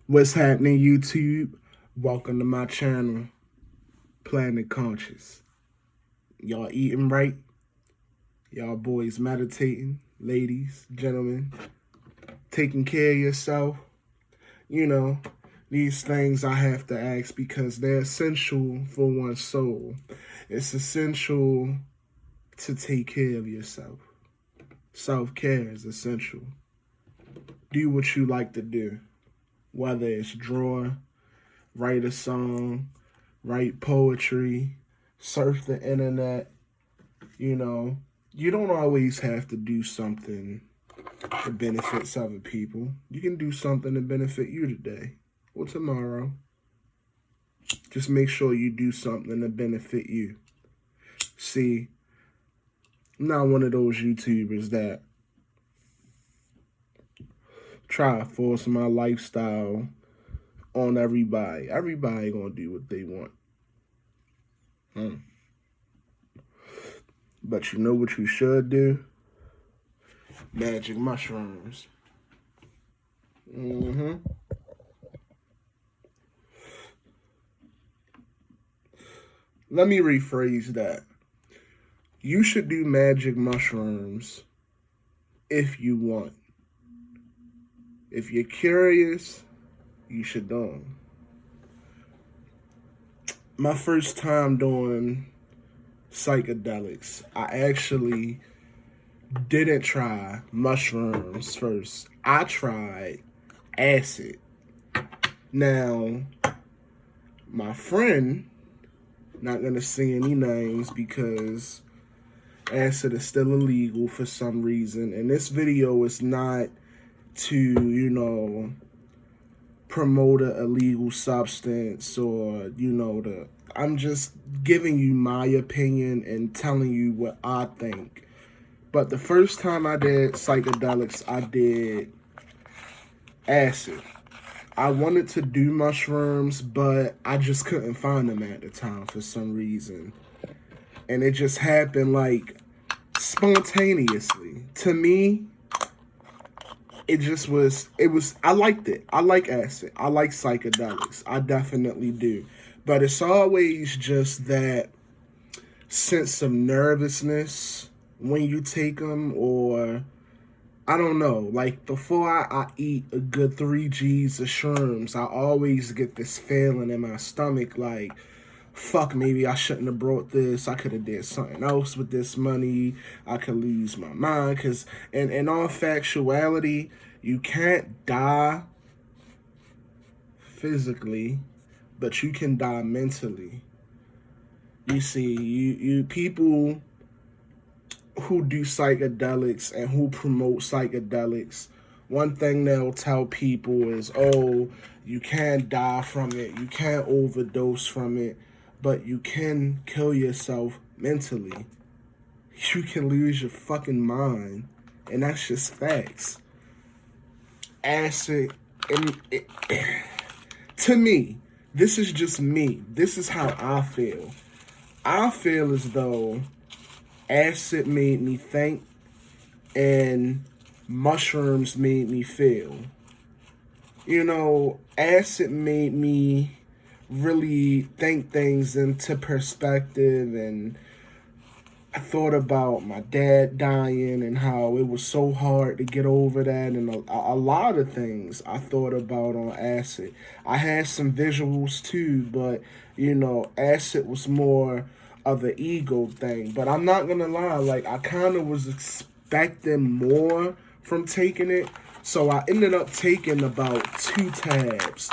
What's happening, YouTube? Welcome to my channel, Planet Conscious. Y'all eating right? Y'all boys meditating? Ladies, gentlemen, taking care of yourself? You know, these things I have to ask because they're essential for one's soul. It's essential to take care of yourself. Self-care is essential. Do what you like to do, whether it's draw, write a song, write poetry, surf the internet. You know, you don't always have to do something that benefits other people. You can do something to benefit you today or tomorrow. Just make sure you do something to benefit you. See, I'm not one of those YouTubers that try to force my lifestyle on everybody. Everybody gonna do what they want. But you know what you should do? Magic mushrooms. Let me rephrase that. You should do magic mushrooms if you want. If you're curious, you should do them. My first time doing psychedelics, I actually didn't try mushrooms first. I tried acid. Now, my friend, not gonna say any names because acid is still illegal for some reason, and this video is not to, promote an illegal substance or, I'm just giving you my opinion and telling you what I think. But the first time I did psychedelics, I did acid. I wanted to do mushrooms, but I just couldn't find them at the time for some reason. And it just happened like spontaneously. To me, I liked it. I like acid. I like psychedelics. I definitely do. But it's always just that sense of nervousness when you take them, or I don't know. Like before I eat a good 3 Gs of shrooms, I always get this feeling in my stomach like, fuck, maybe I shouldn't have brought this. I could have did something else with this money. I could lose my mind. Because in all factuality, you can't die physically, but you can die mentally. You see, you people who do psychedelics and who promote psychedelics, one thing they'll tell people is, oh, you can't die from it, you can't overdose from it, but you can kill yourself mentally. You can lose your fucking mind, and that's just facts. Acid, to me, this is just me. This is how I feel. I feel as though acid made me think and mushrooms made me feel. Acid made me really think things into perspective, and I thought about my dad dying and how it was so hard to get over that, and a lot of things I thought about on acid. I had some visuals too, but acid was more of an ego thing. But I'm not gonna lie, like I kind of was expecting more from taking it, so I ended up taking about 2 tabs.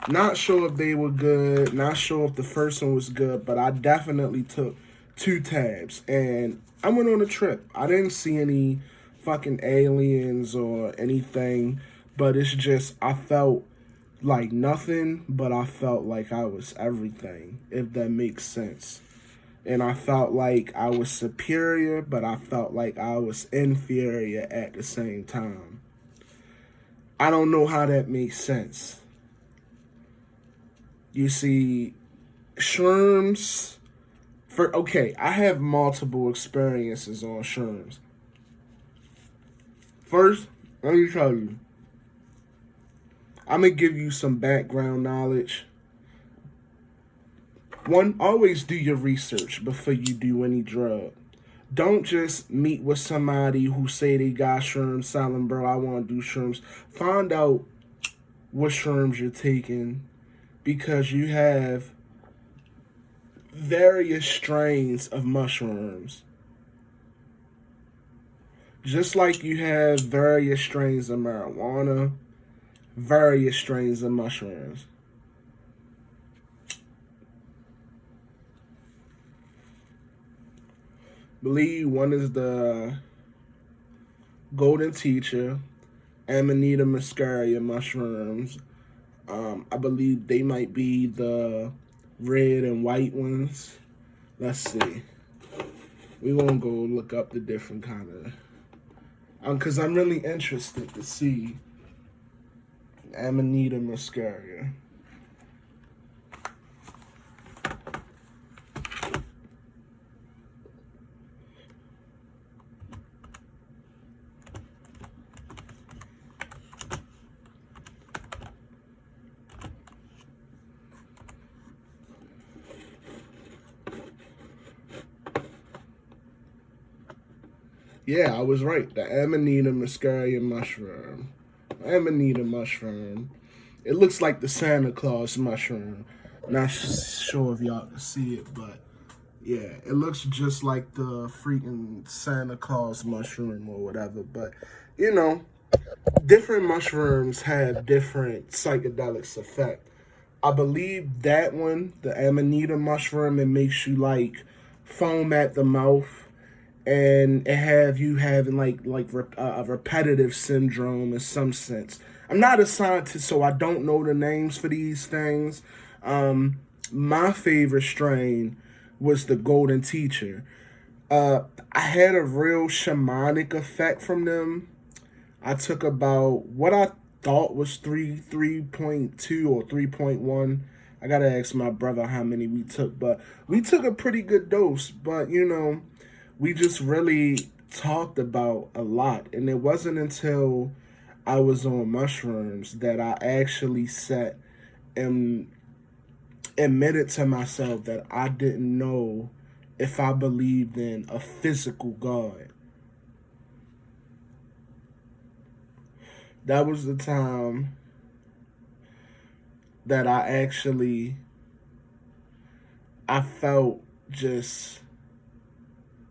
Not sure if they were good, not sure if the first one was good, but I definitely took 2 tabs, and I went on a trip. I didn't see any fucking aliens or anything, but it's just I felt like nothing, but I felt like I was everything, if that makes sense. And I felt like I was superior, but I felt like I was inferior at the same time. I don't know how that makes sense. You see, shrooms, I have multiple experiences on shrooms. First, let me tell you, I'm going to give you some background knowledge. One, always do your research before you do any drug. Don't just meet with somebody who say they got shrooms, selling, bro, I want to do shrooms. Find out what shrooms you're taking, because you have various strains of mushrooms. Just like you have various strains of marijuana, various strains of mushrooms. Believe one is the golden teacher, Amanita muscaria mushrooms. I believe they might be the red and white ones. Let's see. We're going to go look up the different kind of... because I'm really interested to see Amanita muscaria. Yeah, I was right. The Amanita muscaria mushroom. Amanita mushroom. It looks like the Santa Claus mushroom. Not sure if y'all can see it, but yeah, it looks just like the freaking Santa Claus mushroom or whatever. But, you know, different mushrooms have different psychedelics effect. I believe that one, the Amanita mushroom, it makes you like foam at the mouth, and it have you having like a repetitive syndrome in some sense. I'm not a scientist, so I don't know the names for these things. My favorite strain was the Golden Teacher. I had a real shamanic effect from them. I took about what I thought was 3.2 or 3.1. I gotta ask my brother how many we took, but we took a pretty good dose. But you know, we just really talked about a lot, and it wasn't until I was on mushrooms that I actually sat and admitted to myself that I didn't know if I believed in a physical God. That was the time that I felt just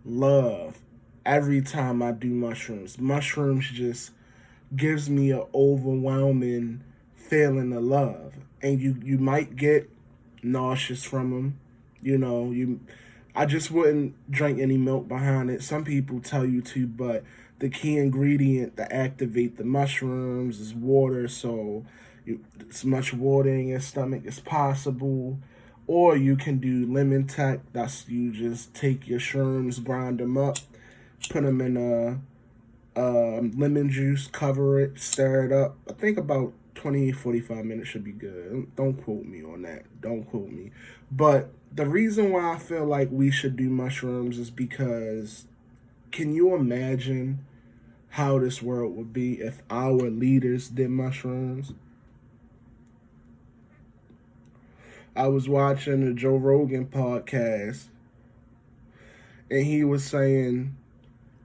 love every time I do mushrooms. Mushrooms just gives me an overwhelming feeling of love. And you might get nauseous from them. You know, I just wouldn't drink any milk behind it. Some people tell you to, but the key ingredient to activate the mushrooms is water, so as much water in your stomach as possible. Or you can do lemon tech. That's you just take your shrooms, grind them up, put them in lemon juice, cover it, stir it up. I think about 20-45 minutes should be good. Don't quote me on that. Don't quote me. But the reason why I feel like we should do mushrooms is because, can you imagine how this world would be if our leaders did mushrooms? I was watching the Joe Rogan podcast, and he was saying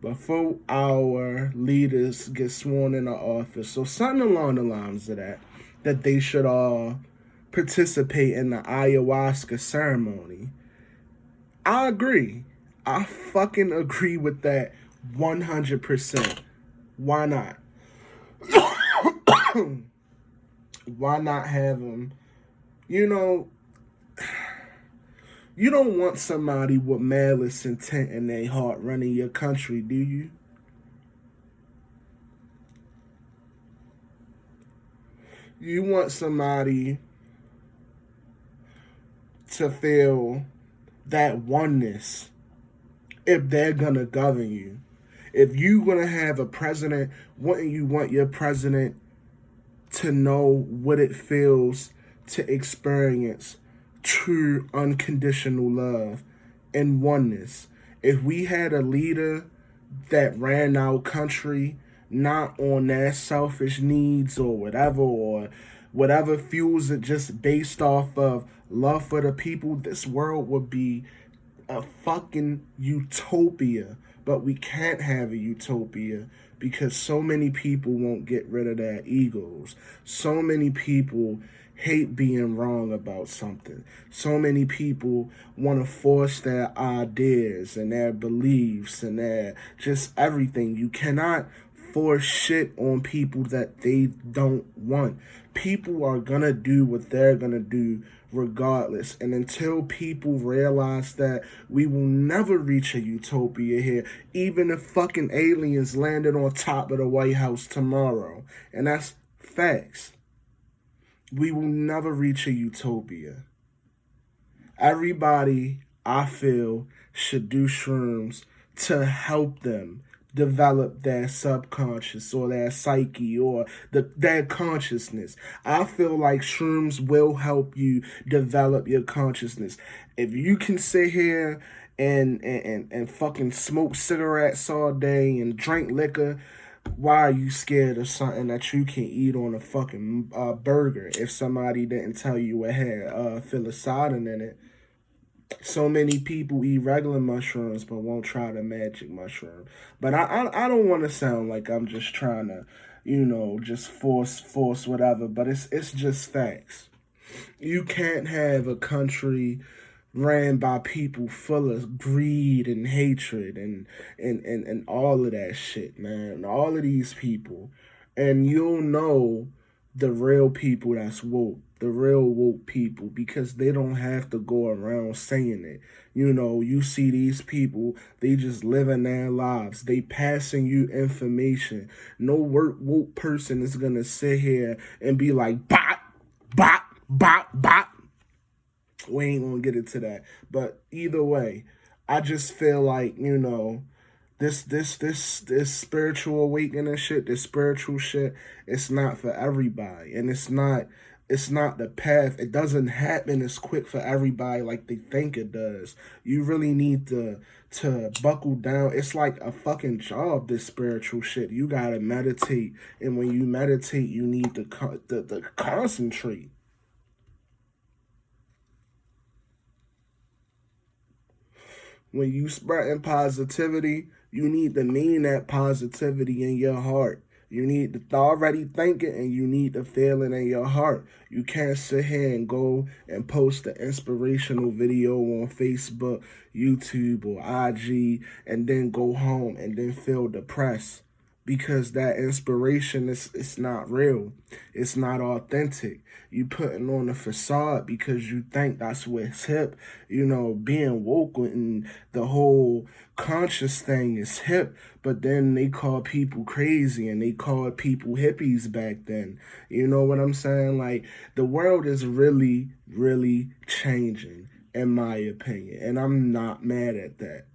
before our leaders get sworn into office, so something along the lines of that they should all participate in the ayahuasca ceremony. I agree. I fucking agree with that 100%. Why not? Why not have them? You know, you don't want somebody with malice intent in their heart running your country, do you? You want somebody to feel that oneness if they're gonna govern you. If you're gonna have a president, wouldn't you want your president to know what it feels to experience true unconditional love and oneness? If we had a leader that ran our country not on their selfish needs or whatever, or whatever fuels it just based off of love for the people, this world would be a fucking utopia. But we can't have a utopia because so many people won't get rid of their egos. So many people hate being wrong about something. So many people want to force their ideas and their beliefs and their just everything. You cannot force shit on people that they don't want. People are gonna do what they're gonna do regardless. And until people realize that, we will never reach a utopia here, even if fucking aliens landed on top of the White House tomorrow. And that's facts. We will never reach a utopia. Everybody, I feel, should do shrooms to help them develop their subconscious or their psyche or their consciousness. I feel like shrooms will help you develop your consciousness. If you can sit here and fucking smoke cigarettes all day and drink liquor, why are you scared of something that you can eat on a fucking burger if somebody didn't tell you it had psilocybin in it? So many people eat regular mushrooms but won't try the magic mushroom. But I don't want to sound like I'm just trying to, just force whatever. But it's just facts. You can't have a country ran by people full of greed and hatred and all of that shit, man. All of these people. And you'll know the real people that's woke, the real woke people, because they don't have to go around saying it. You see these people, they just living their lives. They passing you information. No woke person is gonna sit here and be like, bop, bop, bop, bop. We ain't gonna get into that. But either way, I just feel like, this spiritual awakening shit, this spiritual shit, it's not for everybody. And it's not the path. It doesn't happen as quick for everybody like they think it does. You really need to buckle down. It's like a fucking job, this spiritual shit. You gotta meditate. And when you meditate, you need to concentrate. When you spreading positivity, you need to mean that positivity in your heart. You need to already think it and you need to feel it in your heart. You can't sit here and go and post an inspirational video on Facebook, YouTube, or IG and then go home and then feel depressed because that inspiration is it's not real. It's not authentic. You putting on a facade because you think that's what's hip. Being woke and the whole conscious thing is hip, but then they call people crazy and they called people hippies back then. You know what I'm saying? Like, the world is really, really changing, in my opinion, and I'm not mad at that.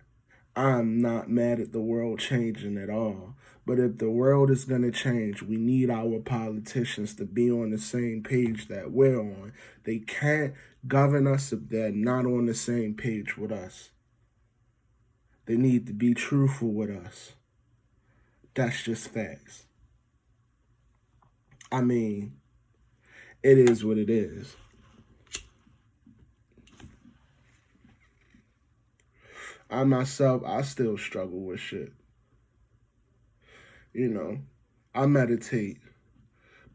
I'm not mad at the world changing at all. But if the world is going to change, we need our politicians to be on the same page that we're on. They can't govern us if they're not on the same page with us. They need to be truthful with us. That's just facts. I mean, it is what it is. I myself, I still struggle with shit. I meditate,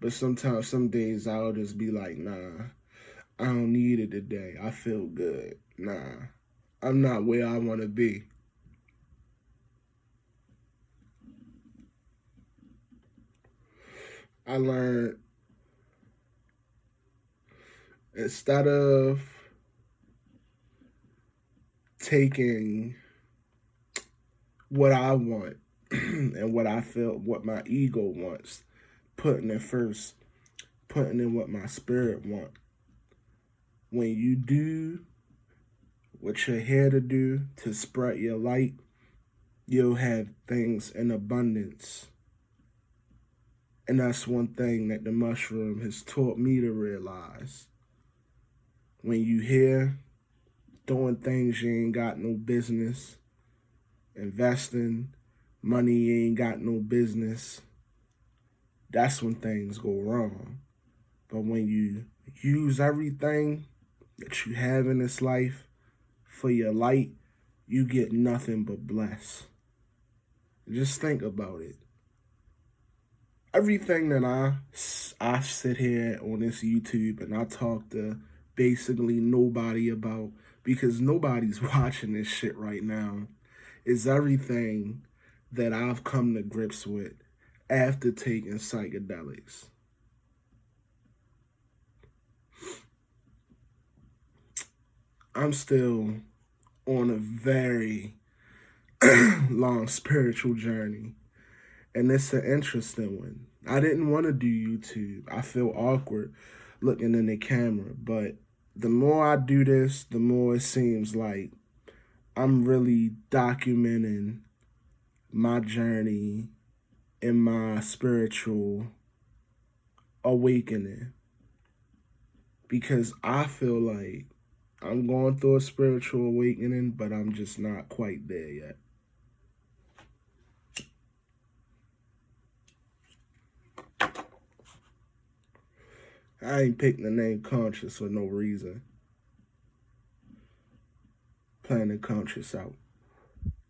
but sometimes, some days, I'll just be like, nah, I don't need it today. I feel good. Nah, I'm not where I want to be. I learned, instead of taking what I want and what I feel, what my ego wants, putting it first, putting in what my spirit wants. When you do what you're here to do, to spread your light, you'll have things in abundance. And that's one thing that the mushroom has taught me to realize. When you here doing things you ain't got no business, investing money you ain't got no business, that's when things go wrong. But when you use everything that you have in this life for your light, you get nothing but blessed. Just think about it. Everything that I sit here on this YouTube and I talk to basically nobody about, because nobody's watching this shit right now, is everything that I've come to grips with after taking psychedelics. I'm still on a very long spiritual journey, and it's an interesting one. I didn't want to do YouTube. I feel awkward looking in the camera, but the more I do this, the more it seems like I'm really documenting my journey and my spiritual awakening, because I feel like I'm going through a spiritual awakening, but I'm just not quite there yet. I ain't picking the name Conscious for no reason. Planet Conscious out.